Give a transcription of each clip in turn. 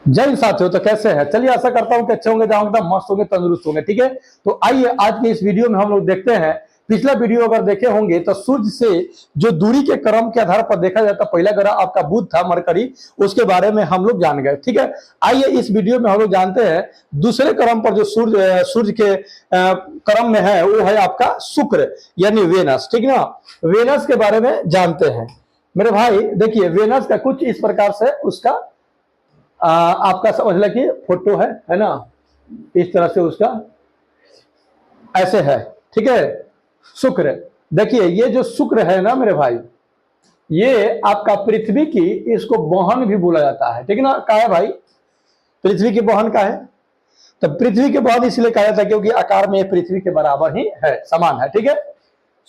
जय साथियों, तो कैसे हैं? चलिए, आशा करता हूं कि अच्छे होंगे, जाऊंगा मस्त होंगे, तंदुरुस्त होंगे। ठीक है, तो आइए आज के इस वीडियो में हम लोग देखते हैं। पिछला वीडियो अगर देखे होंगे तो सूर्य से जो दूरी के क्रम के आधार पर देखा जाता, पहला ग्रह आपका बुध था, मरकरी, उसके बारे में हम लोग जान गए। ठीक है, आइए इस वीडियो में हम लोग जानते हैं दूसरे क्रम पर जो सूर्य के क्रम में है, वो है आपका शुक्र यानी वेनस। ठीक ना, वेनस के बारे में जानते हैं मेरे भाई। देखिए, वेनस का कुछ इस प्रकार से उसका आपका समझ लो कि फोटो है ना, इस तरह से उसका ऐसे है। ठीक है, शुक्र, देखिए ये जो शुक्र है ना मेरे भाई, ये आपका पृथ्वी की, इसको बहन भी बोला जाता है। ठीक है ना, क्या है भाई? पृथ्वी की बहन का है। तो पृथ्वी के बहन इसलिए कहा जाता है क्योंकि आकार में पृथ्वी के बराबर ही है, समान है। ठीक है,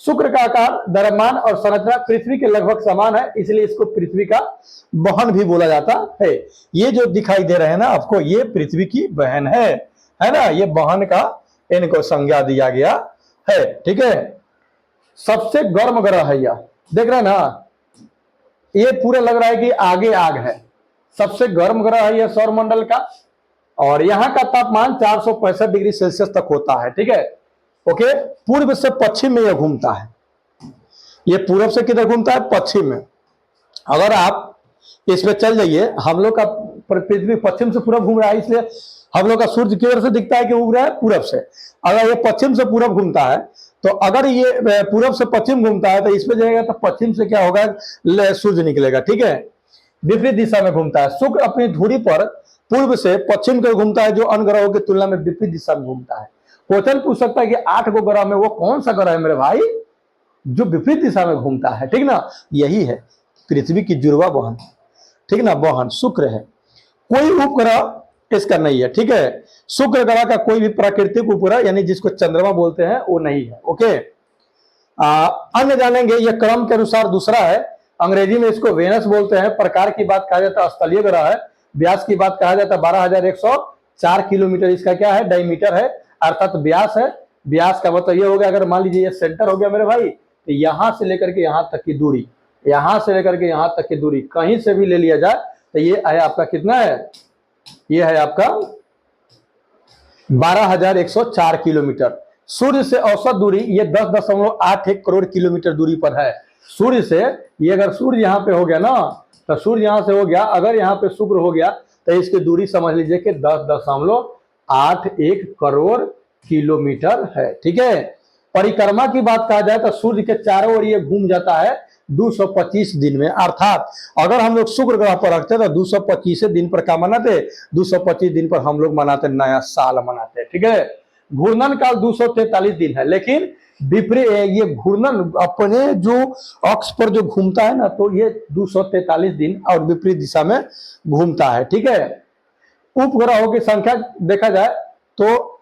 शुक्र का आकार, द्रव्यमान और संरचना पृथ्वी के लगभग समान है, इसलिए इसको पृथ्वी का बहन भी बोला जाता है। ये जो दिखाई दे रहे हैं ना आपको, ये पृथ्वी की बहन है ना, ये बहन का इनको संज्ञा दिया गया है। ठीक है, सबसे गर्म ग्रह है यह, देख रहे हैं ना, ये पूरा लग रहा है कि आगे आग है। सबसे गर्म ग्रह है यह सौरमंडल का, और यहाँ का तापमान 465 डिग्री सेल्सियस तक होता है। ठीक है, ओके, पूर्व से पश्चिम में यह घूमता है। ये पूर्व से किधर घूमता है? पश्चिम में। अगर आप इसमें चल जाइए, हम लोग का पृथ्वी पश्चिम से पूरब घूम रहा है, इसलिए हम लोग का सूर्य किधर से दिखता है कि उग रहा है? पूरब से। अगर ये पश्चिम से पूरब घूमता है, तो अगर ये पूरब से पश्चिम घूमता है तो इसमें जाएगा तो पश्चिम से क्या होगा? सूर्य निकलेगा। ठीक है, विपरीत दिशा में घूमता है। शुक्र अपनी धुरी पर पूर्व से पश्चिम की ओर घूमता है, जो अन्य ग्रहों की तुलना में विपरीत दिशा में घूमता है। क्वेश्चन पूछ सकता है कि 8 गो ग्रह में वो कौन सा ग्रह है मेरे भाई जो विपरीत दिशा में घूमता है? ठीक ना, यही है पृथ्वी की जुड़वा बहन। ठीक ना, बहन शुक्र है। कोई उपग्रह इसका नहीं है। ठीक है, शुक्र ग्रह का कोई भी प्राकृतिक उपग्रह यानी जिसको चंद्रमा बोलते हैं वो नहीं है। ओके, अन्य जानेंगे, यह क्रम के अनुसार दूसरा है। अंग्रेजी में इसको वेनस बोलते हैं। प्रकार की बात कहा जाता है स्थलीय ग्रह है। व्यास की बात कहा जाता है 12,104 किलोमीटर इसका क्या है? डायमीटर है, अर्थात व्यास है। व्यास का मतलब ये हो गया, अगर मान लीजिए ये सेंटर हो गया मेरे भाई, तो यहां से लेकर के यहां तक की दूरी, यहां से लेकर के यहां तक की दूरी कहीं से भी ले लिया जाए तो ये है आपका कितना है? ये है आपका 12,104 किलोमीटर। सूर्य से औसत दूरी ये 10.81 करोड़ किलोमीटर दूरी पर है। सूर्य से, ये अगर सूर्य यहाँ पे हो गया ना, तो सूर्य यहां से हो गया, अगर यहाँ पे शुक्र हो गया तो इसकी दूरी समझ लीजिए कि 10.81 करोड़ किलोमीटर है। ठीक है, परिक्रमा की बात कहा जाए तो सूर्य के चारों ओर ये घूम जाता है 225 दिन में। अर्थात अगर हम लोग शुक्र ग्रह पर रखते तो 225 दिन पर क्या मनाते? 225 दिन पर हम लोग मनाते नया साल मनाते। ठीक है, घूर्णन काल 243 दिन है, लेकिन विपरीत ये घूर्णन अपने जो अक्ष पर जो घूमता है ना, तो ये 243 दिन और विपरीत दिशा में घूमता है। ठीक है, उपग्रहों की संख्या देखा जाए तो,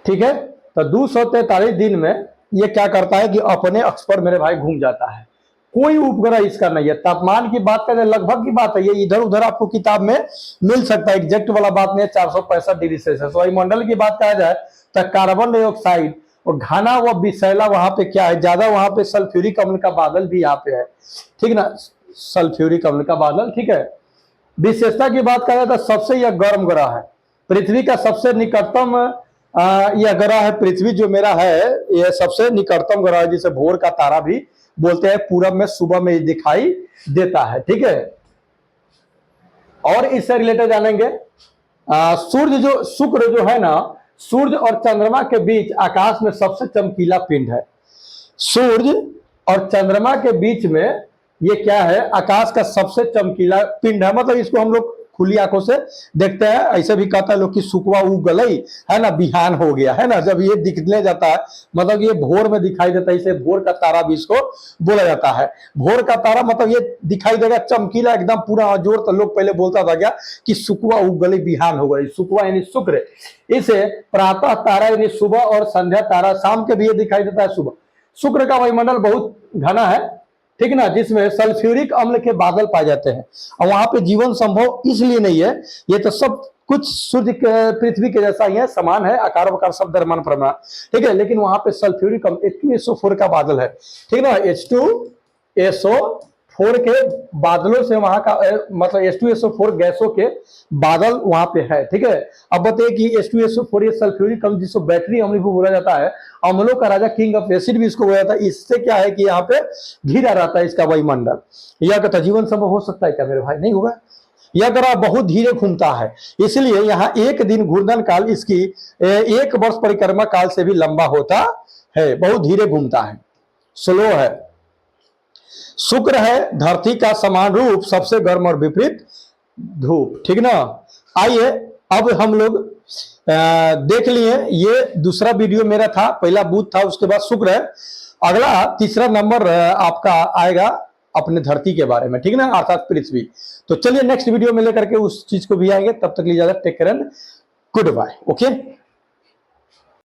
ठीक है, तो 243 दिन में ये क्या करता है कि अपने अक्ष पर मेरे भाई घूम जाता है। कोई उपग्रह इसका नहीं है। तापमान की बात करें, लगभग की बात है, ये इधर उधर आपको किताब में मिल सकता है, एग्जैक्ट वाला बात नहीं है। 465 डिग्री सेल्सियस। वायुमंडल की बात कहा जाए तो कार्बन डाइऑक्साइड और घना व विषैला वहां पे क्या है? ज्यादा वहां पे सल्फ्यूरिक अम्ल का बादल भी यहाँ पे है। ठीक ना, सल्फ्यूरिक अम्ल का बादल। ठीक है, विशेषता की बात करें तो सबसे यह गर्म ग्रह है। पृथ्वी का सबसे निकटतम यह ग्रह है। पृथ्वी जो मेरा है, यह सबसे निकटतम ग्रह है, जिसे भोर का तारा भी बोलते हैं। पूरब में सुबह में दिखाई देता है। ठीक है, और इससे रिलेटेड जानेंगे, सूर्य जो, शुक्र जो है ना, सूर्य और चंद्रमा के बीच आकाश में सबसे चमकीला पिंड है। सूर्य और चंद्रमा के बीच में ये क्या है? आकाश का सबसे चमकीला पिंड है। मतलब इसको हम लोग खुली आंखों से देखते हैं। ऐसे भी कहता है लोग कि सुकवा उ गलई है ना, बिहान हो गया है ना, जब ये दिखने जाता है, मतलब ये भोर में दिखाई देता है, इसे भोर का तारा भी इसको बोला जाता है। भोर का तारा मतलब ये दिखाई देगा चमकीला एकदम पूरा जोर। तो लोग पहले बोलता था क्या कि सुकवा उ गलई, बिहान हो गई। सुकवा यानी शुक्र, इसे प्रातः तारा यानी सुबह, और संध्या तारा शाम के भी ये दिखाई देता है सुबह। शुक्र का वायुमंडल बहुत घना है, ठीक ना, जिसमें सल्फ्यूरिक अम्ल के बादल पाए जाते हैं, और वहां पे जीवन संभव इसलिए नहीं है। ये तो सब कुछ सूर्य के, पृथ्वी के जैसा ही है, समान है, आकार वकार सब द्रव्यमान प्रमाण। ठीक है, लेकिन वहां पे सल्फ्यूरिक अम्ल H2SO4 का बादल है। ठीक ना, H2SO4 फोर के बादलों से वहां का मतलब H2SO4 गैसों के बादल वहां पे है, ठीक है। अब बताइए कि H2SO4 ये सल्फ्यूरिक अम्ल जिसको बैटरी अम्ल भी बोला जाता है, अम्लों का राजा किंग ऑफ एसिड भी इसको बोला जाता है। इससे क्या है कि यहाँ पे घिरा रहता है इसका वायुमंडल। यह कहता जीवन संभव हो सकता है क्या मेरे भाई? नहीं होगा। यह ग्रह बहुत धीरे घूमता है, इसलिए यहाँ एक दिन घूर्णन काल इसकी 1 वर्ष परिक्रमा काल से भी लंबा होता है। बहुत धीरे घूमता है, स्लो है। शुक्र है धरती का समान रूप, सबसे गर्म और विपरीत धूप, ठीक ना। आइए अब हम लोग देख लिए, ये दूसरा वीडियो मेरा था, पहला बुध था, उसके बाद शुक्र है। अगला तीसरा नंबर आपका आएगा अपने धरती के बारे में, ठीक ना, अर्थात पृथ्वी। तो चलिए नेक्स्ट वीडियो में लेकर के उस चीज को भी आएंगे। तब तक लीजिए take care and goodbye. Okay.